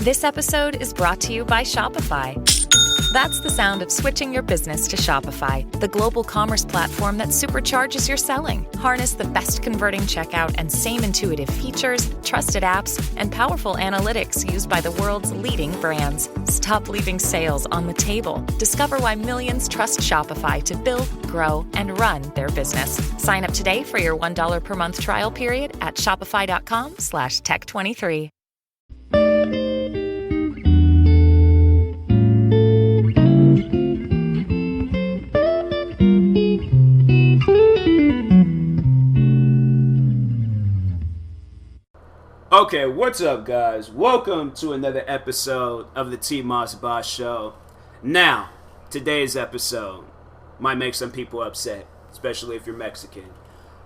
This episode is brought to you by Shopify. That's the sound of switching your business to Shopify, the global commerce platform that supercharges your selling. Harness the best converting checkout and same intuitive features, trusted apps, and powerful analytics used by the world's leading brands. Stop leaving sales on the table. Discover why millions trust Shopify to build, grow, and run their business. Sign up today for your $1 per month trial period at shopify.com/tech23. Okay, what's up, guys? Welcome to another episode of the TMossBoss Show. Now, today's episode might make some people upset, especially if you're Mexican.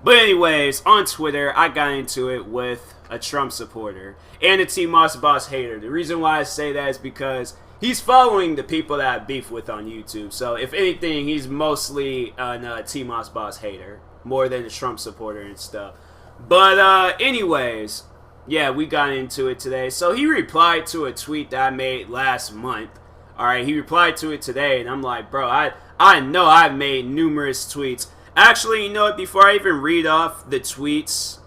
But anyways, on Twitter, I got into it with a Trump supporter and a TMossBoss hater. The reason why I say that is because he's following the people that I beef with on YouTube. So, if anything, he's mostly a TMossBoss hater, more than a Trump supporter and stuff. But anyways, yeah, we got into it today. So he replied to a tweet that I made last month. Alright, he replied to it today, and I'm like, bro, I know I've made numerous tweets. Actually, you know what, before I even read off the tweets,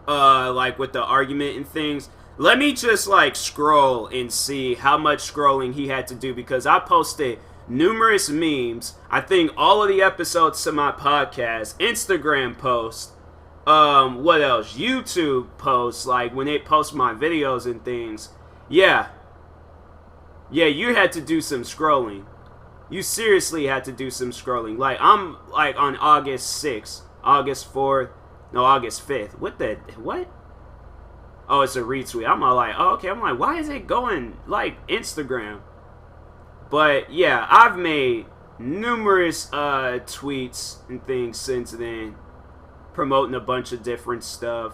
like with the argument and things, let me just like scroll and see how much scrolling he had to do, because I posted numerous memes. I think all of the episodes to my podcast, Instagram posts, what else? YouTube posts, like when they post my videos and things. Yeah, you had to do some scrolling. You seriously had to do some scrolling. Like, I'm like on August 6th, August 4th, no, August 5th. What? Oh, it's a retweet. I'm all like, oh, okay. I'm like, why is it going like Instagram? But yeah, I've made numerous tweets and things since then, promoting a bunch of different stuff,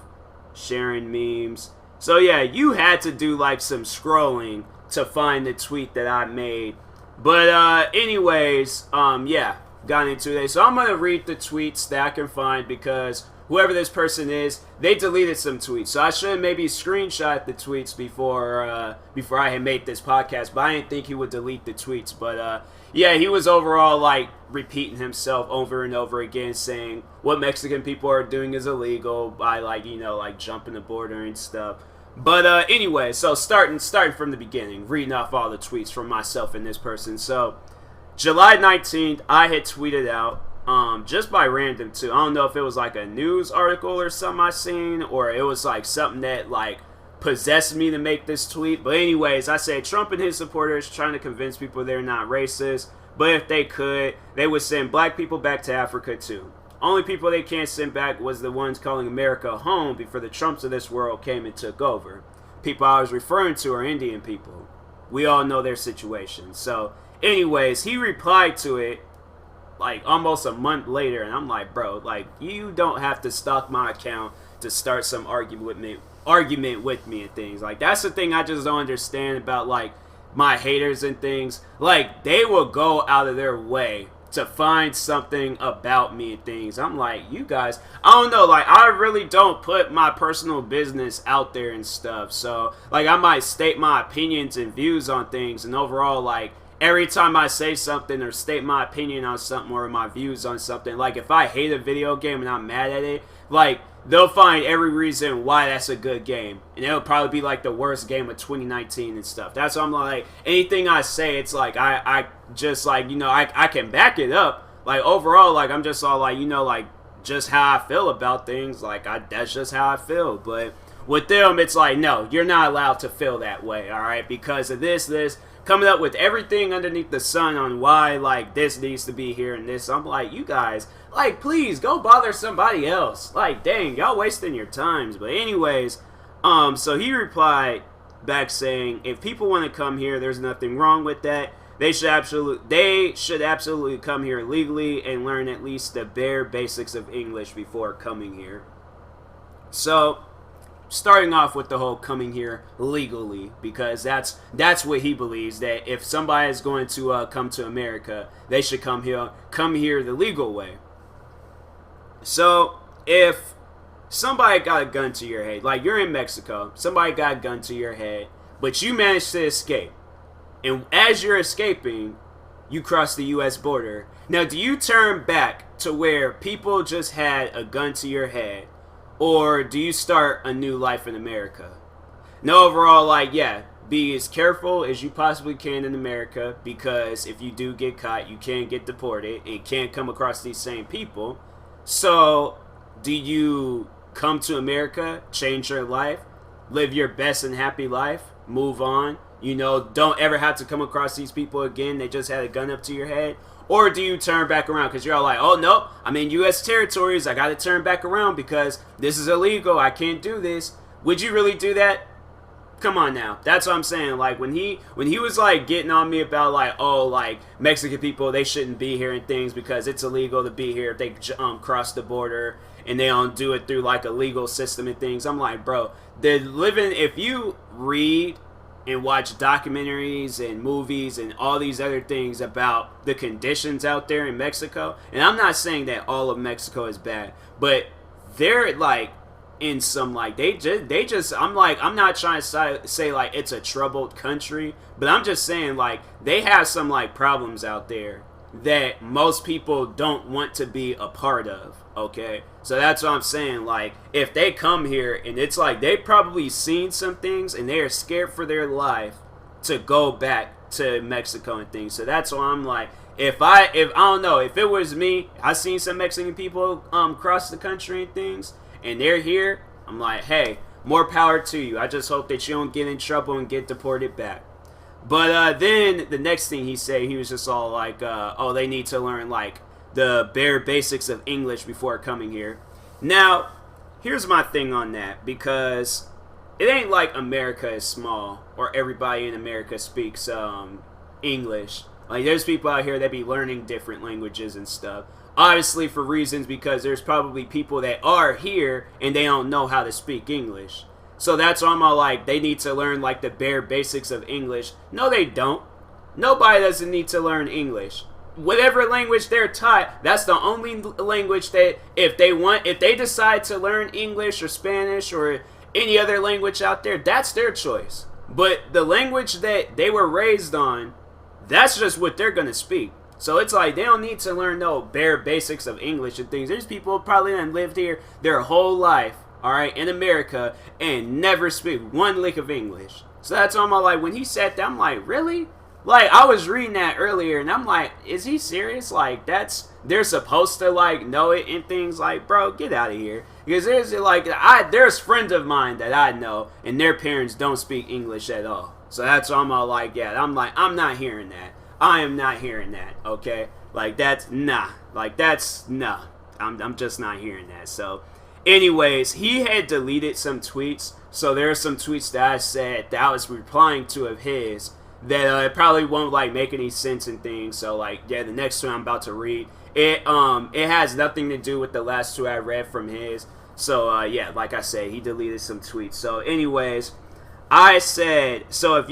sharing memes. So yeah, you had to do like some scrolling to find the tweet that I made. But anyways, yeah, got into it. So I'm gonna read the tweets that I can find, because whoever this person is, they deleted some tweets. So I should maybe screenshot the tweets before I had made this podcast. But I didn't think he would delete the tweets. But yeah, he was overall like repeating himself over and over again, saying what Mexican people are doing is illegal by like, you know, like jumping the border and stuff. But anyway, so starting from the beginning, reading off all the tweets from myself and this person. So July 19th, I had tweeted out, just by random too. I don't know if it was like a news article or something I seen, or it was like something that like possessed me to make this tweet. But anyways, I said Trump and his supporters trying to convince people they're not racist, but if they could, they would send black people back to Africa too. Only people they can't send back was the ones calling America home before the Trumps of this world came and took over. People I was referring to are Indian people. We all know their situation. So anyways, he replied to it like almost a month later, and I'm like, bro, like, you don't have to stalk my account to start some argument with me and things. Like, that's the thing I just don't understand about like my haters and things. Like, they will go out of their way to find something about me and things. I'm like, you guys, I don't know, like, I really don't put my personal business out there and stuff. So like, I might state my opinions and views on things, and overall, like, every time I say something or state my opinion on something or my views on something, like if I hate a video game and I'm mad at it, like, they'll find every reason why that's a good game. And it'll probably be like the worst game of 2019 and stuff. That's why I'm like, anything I say, it's like, I just like, you know, I can back it up. Like, overall, like, I'm just all like, you know, like, just how I feel about things. Like, that's just how I feel. But with them, it's like, no, you're not allowed to feel that way, alright? Because of this, coming up with everything underneath the sun on why, like, this needs to be here and this. I'm like, you guys, like, please go bother somebody else. Like, dang, y'all wasting your times. But anyways, so he replied back saying, if people want to come here, there's nothing wrong with that. They should absolutely come here legally and learn at least the bare basics of English before coming here. So starting off with the whole coming here legally, because that's what he believes, that if somebody is going to come to America, they should come here the legal way. So if somebody got a gun to your head, like you're in Mexico, somebody got a gun to your head, but you managed to escape. And as you're escaping, you cross the U.S. border. Now, do you turn back to where people just had a gun to your head, or do you start a new life in America? Now, overall, like, yeah, be as careful as you possibly can in America, because if you do get caught, you can get deported and can't come across these same people. So, do you come to America, change your life, live your best and happy life, move on, don't ever have to come across these people again, they just had a gun up to your head? Or do you turn back around because you're all like, oh no, I'm in U.S. territories, I gotta turn back around because this is illegal, I can't do this? Would you really do that? Come on now, that's what I'm saying. Like, when he was like getting on me about like, oh, like Mexican people, they shouldn't be here and things because it's illegal to be here if they cross the border and they don't do it through like a legal system and things. I'm like, bro, if you read and watch documentaries and movies and all these other things about the conditions out there in Mexico, and I'm not saying that all of Mexico is bad, but they're like in some like they just I'm not trying to say like it's a troubled country, but I'm just saying like they have some like problems out there that most people don't want to be a part of. Okay, so that's what I'm saying. Like, if they come here and it's like they probably seen some things and they are scared for their life to go back to Mexico and things. So that's why I'm like, if I don't know, if it was me, I seen some Mexican people cross the country and things, and they're here, I'm like, hey, more power to you. I just hope that you don't get in trouble and get deported back. But then the next thing he said, he was just all like, oh, they need to learn like the bare basics of English before coming here. Now, here's my thing on that, because it ain't like America is small or everybody in America speaks English. Like, there's people out here that be learning different languages and stuff. Obviously for reasons, because there's probably people that are here and they don't know how to speak English. So that's why I'm all like, they need to learn like the bare basics of English. No, they don't. Nobody doesn't need to learn English. Whatever language they're taught, that's the only language that if they decide to learn English or Spanish or any other language out there, that's their choice. But the language that they were raised on, that's just what they're going to speak. So it's like they don't need to learn no bare basics of English and things. There's people who probably have lived here their whole life, all right, in America, and never speak one lick of English. So that's why I'm like, when he said that, I'm like, really? Like, I was reading that earlier, and I'm like, is he serious? Like, they're supposed to, like, know it and things. Like, bro, get out of here. Because there's friends of mine that I know, and their parents don't speak English at all. So that's why I'm all like, yeah, I'm not hearing that. I am not hearing that, okay? Like, nah. I'm just not hearing that. So, anyways, he had deleted some tweets. So there are some tweets that I said that I was replying to of his that it probably won't like make any sense and things. So like, yeah, the next one I'm about to read, it has nothing to do with the last two I read from his. So yeah, like I said, he deleted some tweets. So anyways, I said, so if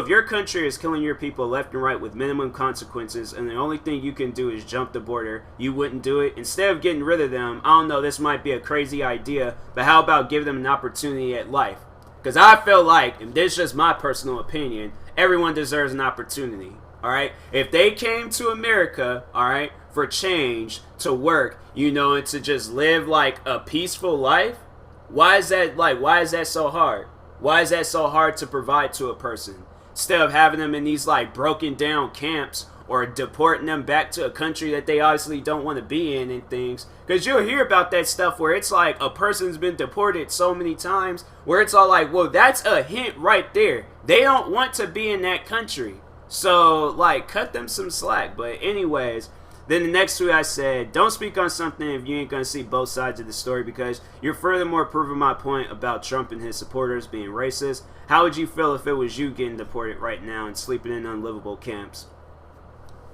your country is killing your people left and right with minimum consequences, and the only thing you can do is jump the border, you wouldn't do it? Instead of getting rid of them, I don't know, this might be a crazy idea, but how about giving them an opportunity at life? Because I feel like, and this is just my personal opinion, everyone deserves an opportunity, all right? If they came to America, all right, for change, to work, and to just live like a peaceful life, why is that so hard? Why is that so hard to provide to a person? Instead of having them in these like broken down camps or deporting them back to a country that they obviously don't want to be in and things. Because you'll hear about that stuff where it's like a person's been deported so many times where it's all like, well, that's a hint right there. They don't want to be in that country. So, like, cut them some slack. But anyways, then the next tweet I said, don't speak on something if you ain't going to see both sides of the story, because you're furthermore proving my point about Trump and his supporters being racist. How would you feel if it was you getting deported right now and sleeping in unlivable camps?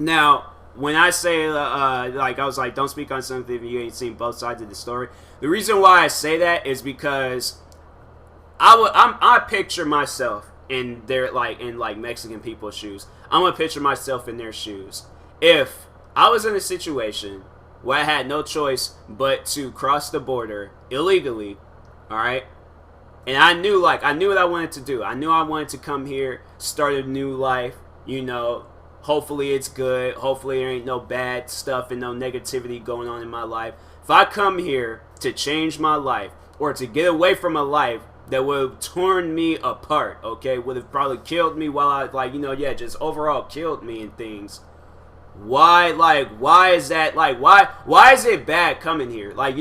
Now, when I say, I was like, don't speak on something if you ain't seen both sides of the story, the reason why I say that is because I picture myself in Mexican people's shoes. I'm going to picture myself in their shoes. If I was in a situation where I had no choice but to cross the border illegally, all right, And I knew what I wanted to do. I knew I wanted to come here, start a new life, hopefully it's good. Hopefully there ain't no bad stuff and no negativity going on in my life. If I come here to change my life or to get away from a life that would have torn me apart, okay, would have probably killed me while I, just overall killed me and things. Why is that, why is it bad coming here? Why,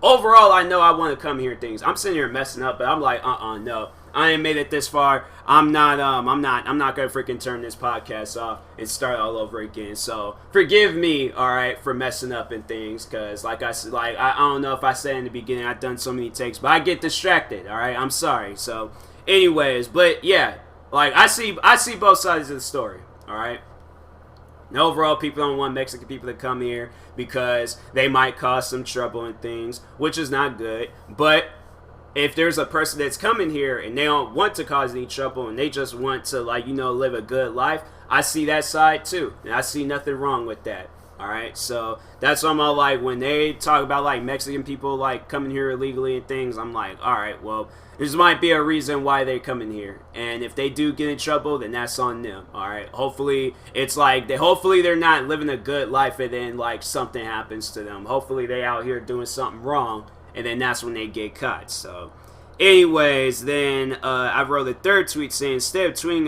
overall, I know I want to come here and things. I'm sitting here messing up, but I'm like, no. I ain't made it this far. I'm not gonna freaking turn this podcast off and start all over again. So forgive me, all right, for messing up and things, cause like I said, I don't know if I said in the beginning, I've done so many takes, but I get distracted. All right, I'm sorry. So, anyways, but yeah, I see both sides of the story. All right. And overall, people don't want Mexican people to come here because they might cause some trouble and things, which is not good. But if there's a person that's coming here and they don't want to cause any trouble and they just want to, live a good life, I see that side too. And I see nothing wrong with that. All right. So that's what I'm all like, when they talk about Mexican people coming here illegally and things, I'm like, all right, well, this might be a reason why they're coming here. And if they do get in trouble, then that's on them. All right. Hopefully hopefully they're not living a good life and then something happens to them. Hopefully they out here doing something wrong and then that's when they get caught. So anyways, then I wrote a third tweet saying, instead of tweeting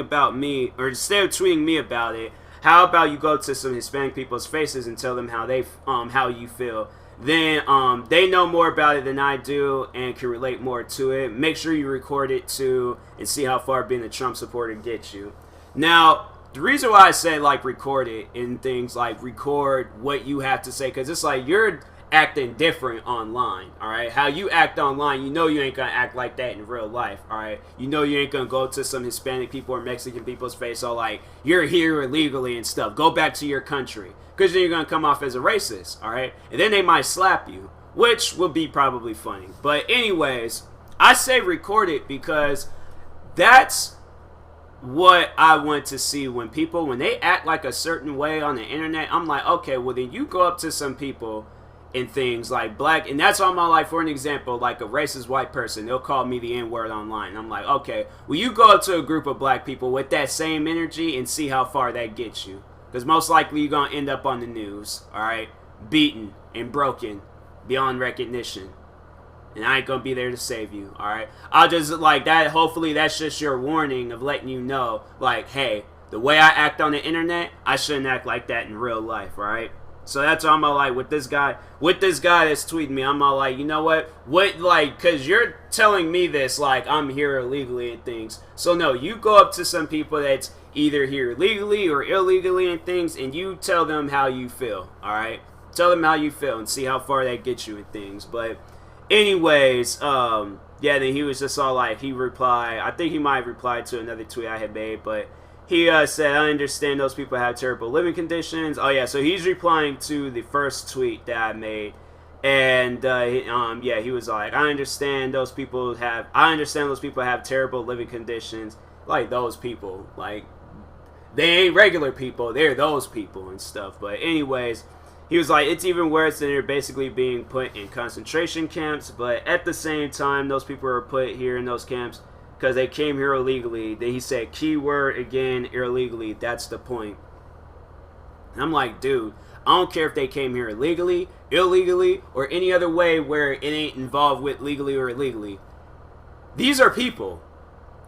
me about it, how about you go to some Hispanic people's faces and tell them how you feel? Then they know more about it than I do and can relate more to it. Make sure you record it too and see how far being a Trump supporter gets you. Now, the reason why I say record it and things, record what you have to say, because it's you're acting different online, all right? How you act online, you ain't gonna act like that in real life, all right? You ain't gonna go to some Hispanic people or Mexican people's face all you're here illegally and stuff. Go back to your country, because then you're gonna come off as a racist, all right? And then they might slap you, which will be probably funny. But anyways, I say record it because that's what I want to see when they act like a certain way on the internet. I'm like, okay, well then you go up to some people and things black, and that's all my life. For an example, a racist white person, they'll call me the N-word online. I'm like, okay, well you go up to a group of black people with that same energy and see how far that gets you, because most likely you're gonna end up on the news, all right, beaten and broken beyond recognition, and I ain't gonna be there to save you, all right? I'll just that. Hopefully that's just your warning of letting you know, hey, the way I act on the internet, I shouldn't act like that in real life, all right? So that's why I'm all with this guy that's tweeting me, I'm all you know what, because you're telling me this I'm here illegally and things. So no, you go up to some people that's either here legally or illegally and things, and you tell them how you feel, all right? Tell them how you feel and see how far that gets you and things. But anyways, then he was just all he replied, I think he might have replied to another tweet I had made, but he said, I understand those people have terrible living conditions. Oh yeah, so he's replying to the first tweet that I made, and he was I understand those people have terrible living conditions. Those people, they ain't regular people, they're those people and stuff. But anyways, he was it's even worse than they're basically being put in concentration camps. But at the same time, those people are put here in those camps because they came here illegally. Then he said, keyword again, illegally. That's the point. And I'm like, dude, I don't care if they came here illegally, or any other way where it ain't involved with legally or illegally. These are people.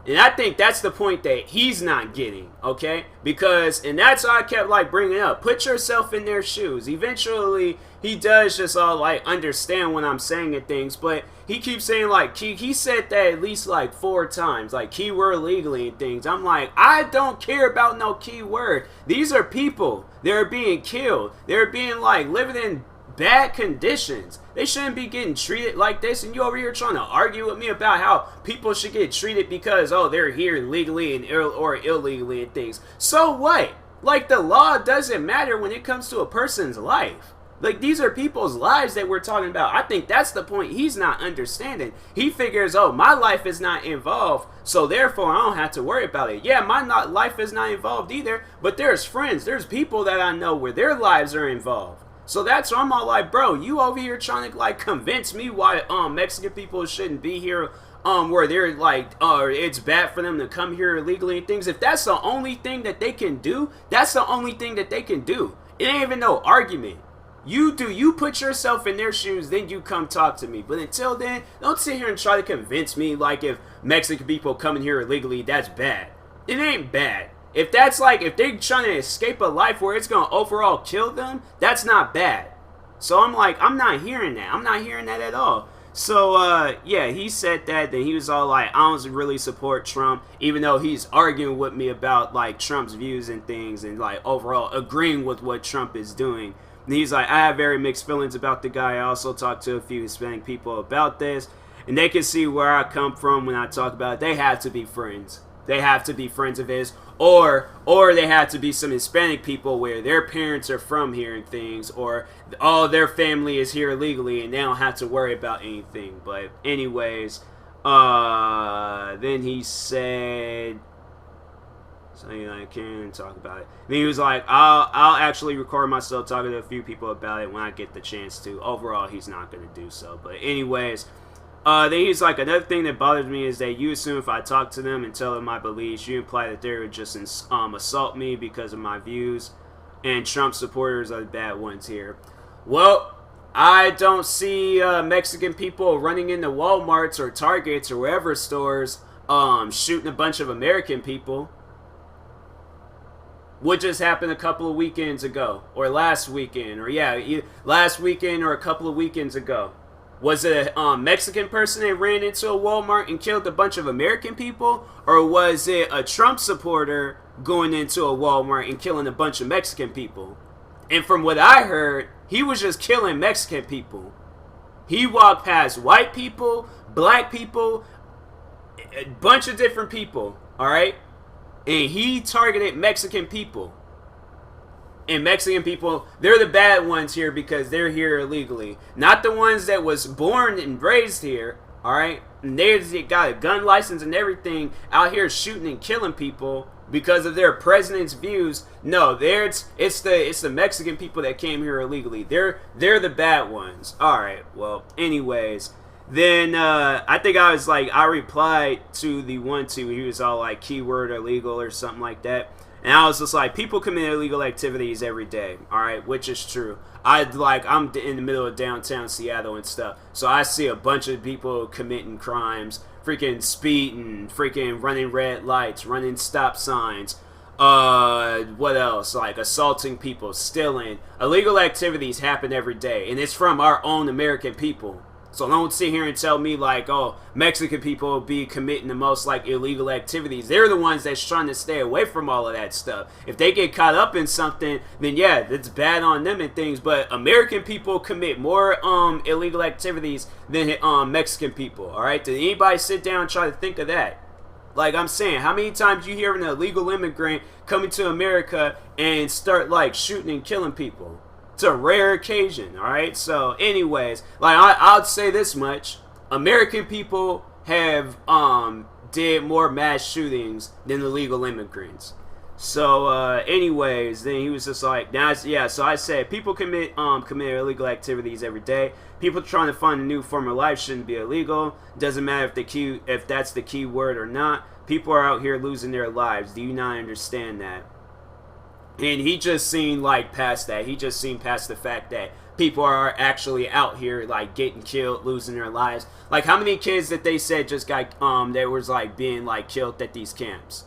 And I think that's the point that he's not getting, okay? And that's why I kept bringing up. Put yourself in their shoes. Eventually, he does just all understand what I'm saying and things, but he keeps saying he said that at least 4 times, keyword legally and things. I'm I don't care about no keyword. These are people. They're being killed. They're being living in bad conditions. They shouldn't be getting treated like this, and you over here trying to argue with me about how people should get treated because they're here legally and or illegally and things. So what? The law doesn't matter when it comes to a person's life. These are people's lives that we're talking about. I think that's the point he's not understanding. He figures, my life is not involved, so therefore I don't have to worry about it. Yeah, my life is not involved either, but there's friends, there's people that I know where their lives are involved. So that's why I'm all like, bro, you over here trying to like convince me why Mexican people shouldn't be here, where they're like, it's bad for them to come here illegally and things. If that's the only thing that they can do, that's the only thing that they can do. It ain't even no argument. You put yourself in their shoes, then you come talk to me. But until then, don't sit here and try to convince me like if Mexican people coming here illegally, that's bad. It ain't bad. If that's like, if they're trying to escape a life where it's going to overall kill them, that's not bad. So I'm like, I'm not hearing that. I'm not hearing that at all. So, yeah, he said that. Then he was all like, I don't really support Trump, even though he's arguing with me about, like, Trump's views and things and, like, overall agreeing with what Trump is doing. And he's like, I have very mixed feelings about the guy. I also talked to a few Hispanic people about this, and they can see where I come from when I talk about it. They have to be friends. They have to be friends of his, or they have to be some Hispanic people where their parents are from here and things, or all their family is here legally and they don't have to worry about anything. But anyways, then he said, so I can't talk about it. Then he was like, I'll actually record myself talking to a few people about it when I get the chance to. Overall, he's not going to do so. But anyways, then he's like, another thing that bothers me is that you assume if I talk to them and tell them my beliefs, you imply that they would just assault me because of my views, and Trump supporters are the bad ones here. Well, I don't see Mexican people running into Walmarts or Targets or wherever stores shooting a bunch of American people. What just happened a couple of weekends ago, or last weekend, or last weekend or a couple of weekends ago? Was it a Mexican person that ran into a Walmart and killed a bunch of American people? Or was it a Trump supporter going into a Walmart and killing a bunch of Mexican people? And from what I heard, he was just killing Mexican people. He walked past white people, black people, a bunch of different people, alright? And he targeted Mexican people. And Mexican people, they're the bad ones here because they're here illegally. Not the ones that was born and raised here, alright? And they got a gun license and everything out here shooting and killing people because of their president's views. No, it's the Mexican people that came here illegally. They're the bad ones. Alright, well, anyways. Then I think I replied to the one to he was all like keyword illegal or something like that. And I was just like, people commit illegal activities every day, alright, which is true. I'm in the middle of downtown Seattle and stuff, so I see a bunch of people committing crimes, freaking speeding, freaking running red lights, running stop signs, what else, like assaulting people, stealing. Illegal activities happen every day, and it's from our own American people. So don't sit here and tell me like, oh, Mexican people be committing the most like illegal activities. They're the ones that's trying to stay away from all of that stuff. If they get caught up in something, then yeah, that's bad on them and things. But American people commit more illegal activities than Mexican people. All right, did anybody sit down and try to think of that? Like I'm saying, how many times you hear an illegal immigrant coming to America and start like shooting and killing people? It's a rare occasion, alright? So, anyways, like I'll say this much. American people have did more mass shootings than illegal immigrants. So, anyways, then he was just like, so I said, people commit illegal activities every day. People trying to find a new form of life shouldn't be illegal. Doesn't matter if that's the key word or not. People are out here losing their lives. Do you not understand that? And he just seen like past that. He just seen past the fact that people are actually out here like getting killed, losing their lives. Like how many kids that they said just got that was like being like killed at these camps?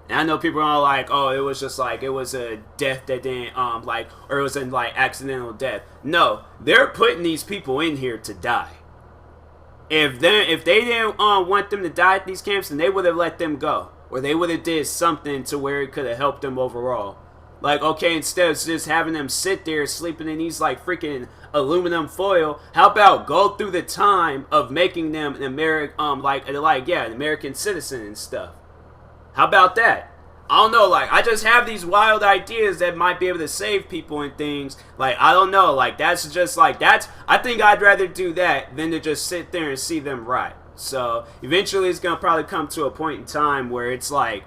And I know people are all like, oh, it was just like it was a death that didn't or it was a like accidental death. No, they're putting these people in here to die. If they didn't want them to die at these camps, then they would have let them go, or they would have did something to where it could have helped them overall. Like, okay, instead of just having them sit there sleeping in these, like, freaking aluminum foil, how about go through the time of making them an American, an American citizen and stuff? How about that? I don't know, like, I just have these wild ideas that might be able to save people and things. Like, I don't know, like, that's just, like, I think I'd rather do that than to just sit there and see them rot. So, eventually it's going to probably come to a point in time where it's, like,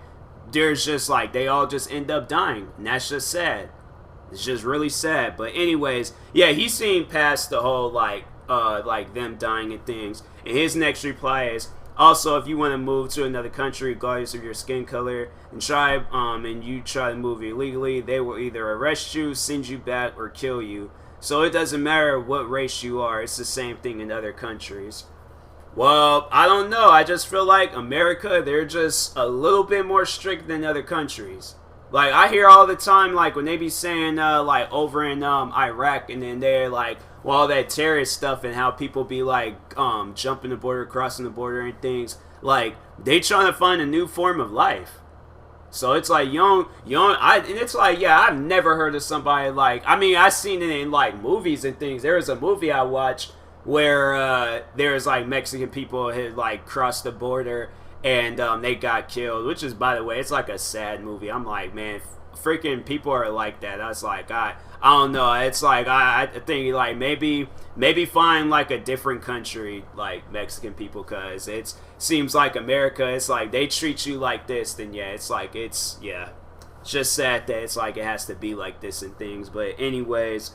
there's just like they all just end up dying, and that's just sad. It's just really sad. But anyways, yeah, he's seen past the whole like them dying and things. And his next reply is, also, if you want to move to another country, regardless of your skin color and tribe, and you try to move illegally, they will either arrest you, send you back, or kill you. So it doesn't matter what race you are. It's the same thing in other countries. Well, I don't know. I just feel like America, they're just a little bit more strict than other countries. Like, I hear all the time, like, when they be saying, like, over in Iraq, and then they're like, well, all that terrorist stuff and how people be, like, jumping the border, crossing the border and things. Like, they trying to find a new form of life. So it's like, and it's like, yeah, I've never heard of somebody like, I mean, I seen it in, like, movies and things. There was a movie I watched where there's like Mexican people had like crossed the border and they got killed, which is, by the way, it's like a sad movie. I'm like, man, freaking people are like that. I was like, I don't know. It's like I think like maybe find like a different country like Mexican people, because it seems like America, it's like they treat you like this, then yeah, it's like it's just sad that it's like it has to be like this and things. But anyways,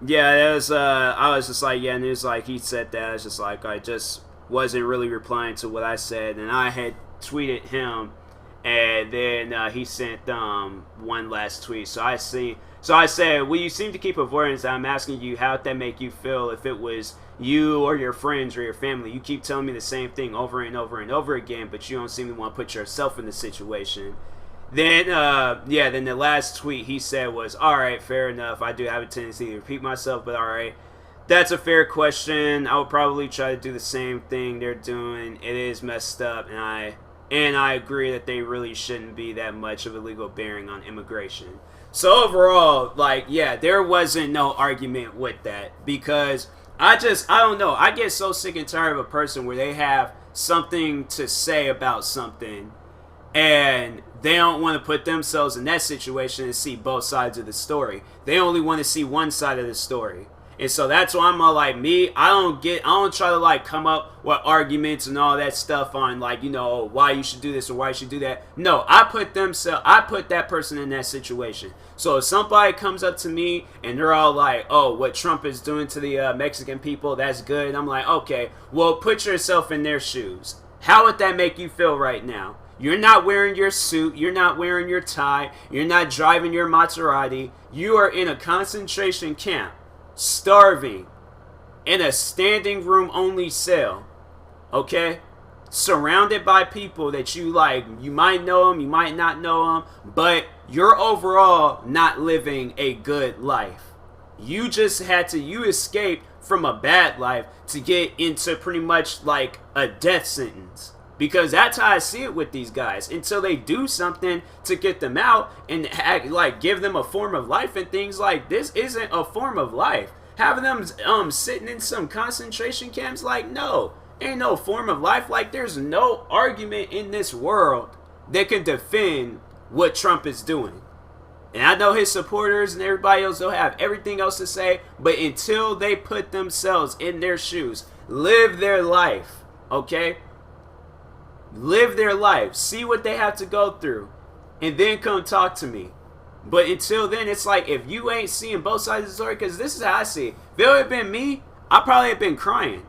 yeah, it was, I was just like, yeah, and it was like, he said that, I was just like, I just wasn't really replying to what I said, and I had tweeted him, and then he sent one last tweet. So I said, well, you seem to keep avoiding this. I'm asking you, how'd that make you feel if it was you or your friends or your family? You keep telling me the same thing over and over and over again, but you don't seem to want to put yourself in the situation. Then, then the last tweet he said was, alright, fair enough. I do have a tendency to repeat myself, but alright. That's a fair question. I would probably try to do the same thing they're doing. It is messed up, and I agree that they really shouldn't be that much of a legal bearing on immigration. So overall, like, yeah, there wasn't no argument with that, because I don't know. I get so sick and tired of a person where they have something to say about something, and they don't want to put themselves in that situation and see both sides of the story. They only want to see one side of the story. And so that's why I'm all like, I don't try to like come up with arguments and all that stuff on like, why you should do this or why you should do that. No, I put that person in that situation. So if somebody comes up to me and they're all like, oh, what Trump is doing to the Mexican people, that's good. And I'm like, okay, well, put yourself in their shoes. How would that make you feel right now? You're not wearing your suit. You're not wearing your tie. You're not driving your Maserati. You are in a concentration camp, starving, in a standing room only cell, okay? Surrounded by people that you like. You might know them, you might not know them, but you're overall not living a good life. You escaped from a bad life to get into pretty much like a death sentence. Because that's how I see it with these guys. Until they do something to get them out and give them a form of life and things like this isn't a form of life. Having them sitting in some concentration camps, like, no, ain't no form of life. Like, there's no argument in this world that can defend what Trump is doing. And I know his supporters and everybody else, they'll have everything else to say, but until they put themselves in their shoes, live their life, okay? Live their life, see what they have to go through, and then come talk to me. But until then, it's like, if you ain't seeing both sides of the story, because this is how I see it. If it would have been me, I probably have been crying.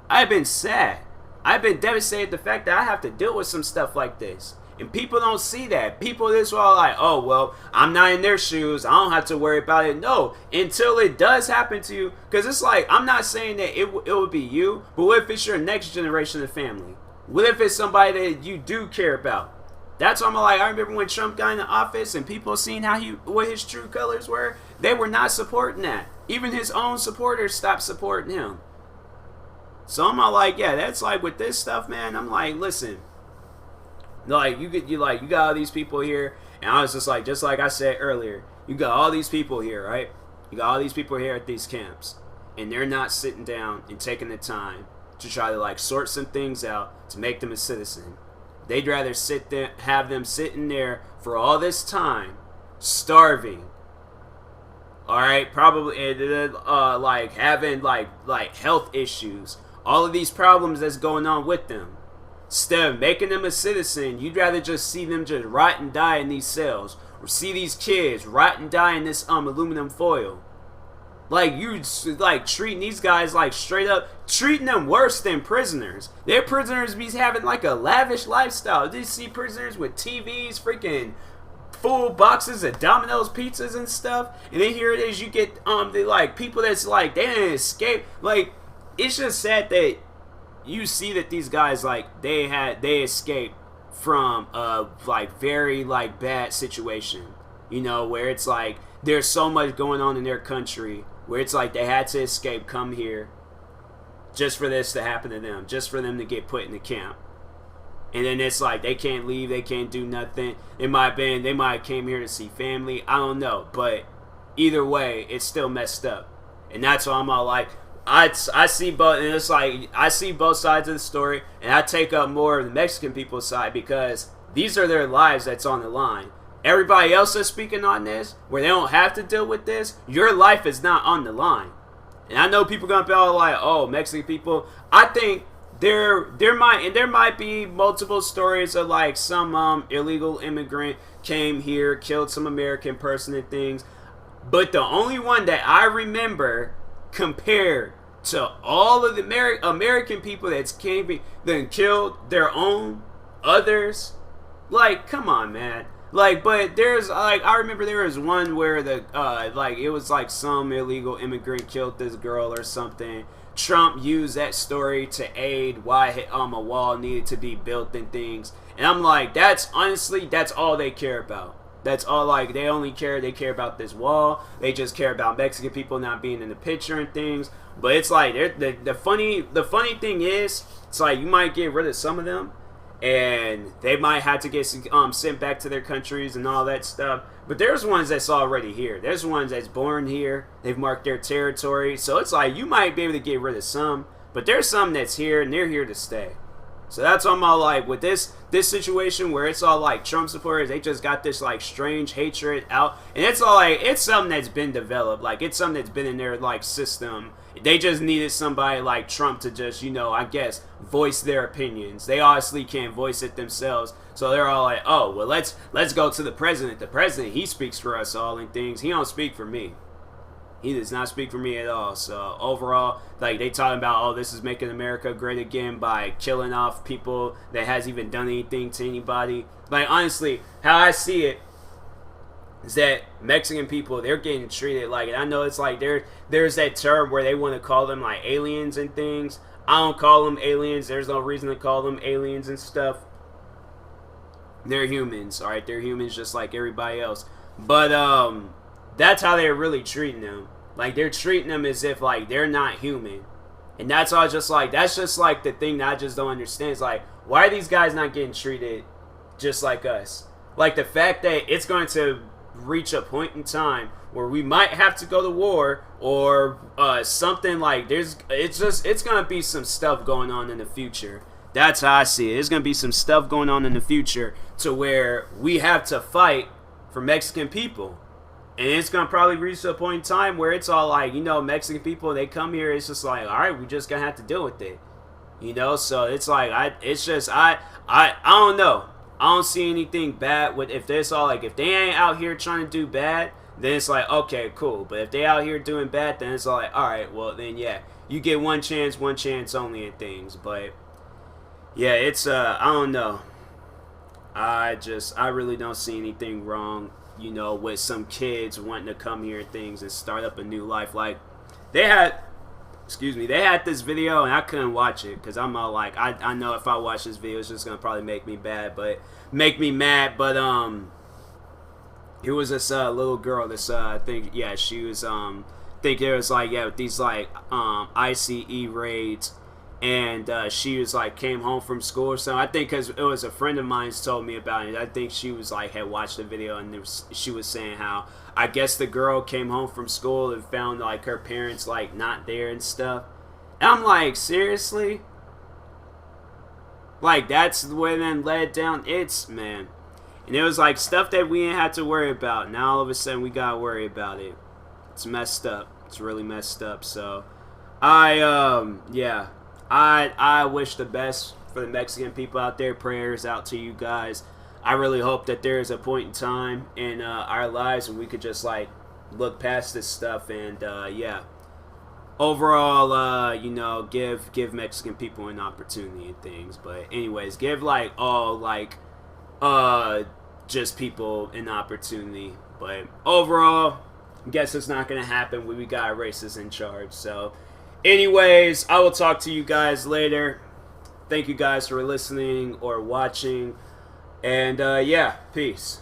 I've been sad. I've been devastated at the fact that I have to deal with some stuff like this. And people don't see that. People this are like, oh, well, I'm not in their shoes. I don't have to worry about it. No, until it does happen to you. Because it's like, I'm not saying that it would be you, but what if it's your next generation of family? What if it's somebody that you do care about? That's why I'm like, I remember when Trump got into office and people seen what his true colors were. They were not supporting that. Even his own supporters stopped supporting him. So I'm all like, yeah, that's like with this stuff, man. I'm like, listen, like you got all these people here, and I was just like I said earlier, you got all these people here, right? You got all these people here at these camps, and they're not sitting down and taking the time to try to like sort some things out to make them a citizen. They'd rather have them sitting there for all this time, starving. All right, probably like having like health issues, all of these problems that's going on with them. Instead of making them a citizen, you'd rather just see them just rot and die in these cells, or see these kids rot and die in this aluminum foil. Like, you like treating these guys like straight up treating them worse than prisoners. Their prisoners be having like a lavish lifestyle. Did you see prisoners with TVs, freaking full boxes of Domino's pizzas and stuff? And then here it is, you get the like people that's like they didn't escape. Like, it's just sad that you see that these guys like they escaped from a like very like bad situation. You know, where it's like there's so much going on in their country where it's like they had to escape, come here, just for this to happen to them, just for them to get put in the camp. And then it's like they can't leave, they can't do nothing. They might have came here to see family. I don't know, but either way, it's still messed up. And that's why I'm all like, I see both, and it's like I see both sides of the story, and I take up more of the Mexican people's side because these are their lives that's on the line. Everybody else that's speaking on this, where they don't have to deal with this, your life is not on the line. And I know people gonna be all like, "Oh, Mexican people." I think there might be multiple stories of like some illegal immigrant came here, killed some American person and things. But the only one that I remember compared to all of the American people that's came then killed their own others, like, come on, man. Like, but there's like I remember there was one where the like it was like some illegal immigrant killed this girl or something. Trump used that story to aid why a wall needed to be built and things. And I'm like, that's all they care about. That's all, like, they care about this wall. They just care about Mexican people not being in the picture and things. But it's like the funny thing is, it's like you might get rid of some of them, and they might have to get sent back to their countries and all that stuff. But there's ones that's already here. There's ones that's born here. They've marked their territory. So it's like you might be able to get rid of some, but there's some that's here and they're here to stay. So that's what I'm all like with this situation where it's all like Trump supporters. They just got this like strange hatred out, and it's all like it's something that's been developed. Like it's something that's been in their like system. They just needed somebody like Trump to just, I guess, voice their opinions. They obviously can't voice it themselves. So they're all like, oh, well, let's go to the president. The president, he speaks for us all and things. He don't speak for me. He does not speak for me at all. So overall, like they talking about, oh, this is making America great again by killing off people that hasn't even done anything to anybody. Like honestly, how I see it is that Mexican people, they're getting treated like it. I know it's like there's that term where they want to call them like aliens and things. I don't call them aliens. There's no reason to call them aliens and stuff. They're humans, all right? They're humans just like everybody else. But that's how they're really treating them. Like they're treating them as if like they're not human. And that's all just like that's just like the thing that I just don't understand. It's like, why are these guys not getting treated just like us? Like the fact that it's going to reach a point in time where we might have to go to war or something, like it's gonna be some stuff going on in the future. That's how I see it. There's gonna be some stuff going on in the future to where we have to fight for Mexican people. And it's gonna probably reach a point in time where it's all like, Mexican people, they come here, it's just like, all right, we just gonna have to deal with it. So it's like I don't know. I don't see anything bad with if there's all like if they ain't out here trying to do bad, then it's like, okay, cool. But if they out here doing bad, then it's all like, all right, well then yeah, you get one chance only in things. But yeah, it's I don't know. I really don't see anything wrong, with some kids wanting to come here and things and start up a new life. Like they had this video and I couldn't watch it because I'm all like, I know if I watch this video it's just gonna probably make me mad. But here was this little girl. This I think she was think it was like with these like ICE raids, and she was like came home from school or something. I think because it was a friend of mine's told me about it. I think she was like had watched the video and she was saying how I guess the girl came home from school and found like her parents like not there and stuff. And I'm like, seriously? Like that's the way then led down. It's man. And it was like stuff that we didn't have to worry about. Now all of a sudden we gotta worry about it. It's messed up. It's really messed up. So I wish the best for the Mexican people out there, prayers out to you guys. I really hope that there is a point in time in our lives when we could just like look past this stuff and overall, give Mexican people an opportunity and things. But anyways, give like all like just people an opportunity. But overall, I guess it's not gonna happen when we got racists in charge. So anyways, I will talk to you guys later. Thank you guys for listening or watching. And peace.